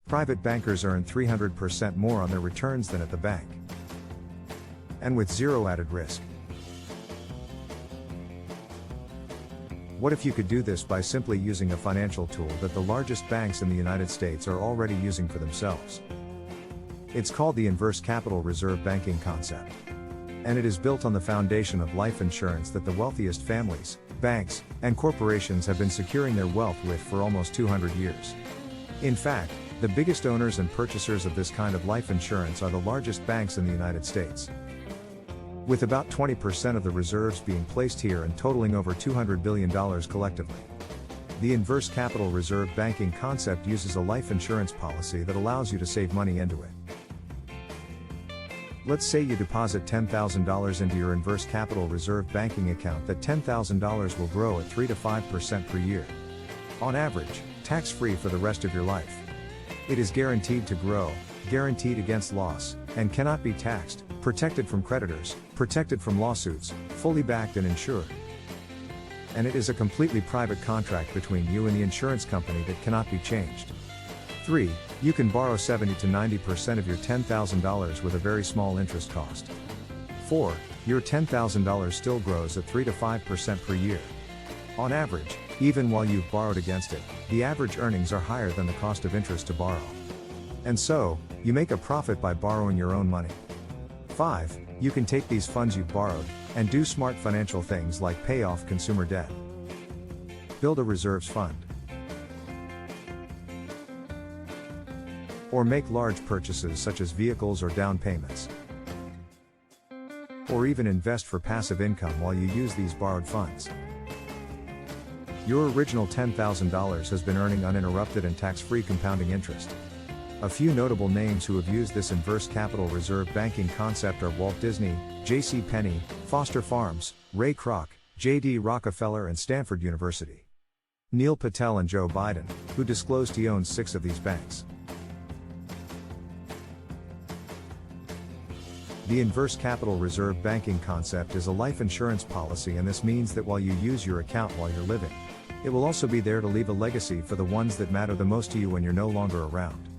Private bankers earn 300% more on their returns than at the bank. And with zero added risk. What if you could do this by simply using a financial tool that the largest banks in the United States are already using for themselves? It's called the inverse capital reserve banking concept. And it is built on the foundation of life insurance that the wealthiest families, banks, and corporations have been securing their wealth with for almost 200 years. In fact, the biggest owners and purchasers of this kind of life insurance are the largest banks in the United States, with about 20% of the reserves being placed here and totaling over $200 billion collectively. The inverse capital reserve banking concept uses a life insurance policy that allows you to save money into it. Let's say you deposit $10,000 into your inverse capital reserve banking account. That $10,000 will grow at 3 to 5% per year. On average, tax-free for the rest of your life. It is guaranteed to grow, guaranteed against loss, and cannot be taxed, protected from creditors, protected from lawsuits, fully backed and insured. And it is a completely private contract between you and the insurance company that cannot be changed. 3. You can borrow 70 to 90% of your $10,000 with a very small interest cost. 4. Your $10,000 still grows at 3 to 5% per year. On average, even while you've borrowed against it, the average earnings are higher than the cost of interest to borrow. And so, you make a profit by borrowing your own money. 5. You can take these funds you've borrowed, and do smart financial things like pay off consumer debt. Build a reserves fund. Or make large purchases such as vehicles or down payments. Or even invest for passive income while you use these borrowed funds. Your original $10,000 has been earning uninterrupted and tax-free compounding interest. A few notable names who have used this inverse capital reserve banking concept are Walt Disney, J.C. Penney, Foster Farms, Ray Kroc, J.D. Rockefeller and Stanford University. Neil Patel and Joe Biden, who disclosed he owns 6 of these banks. The inverse capital reserve banking concept is a life insurance policy, and this means that while you use your account while you're living, it will also be there to leave a legacy for the ones that matter the most to you when you're no longer around.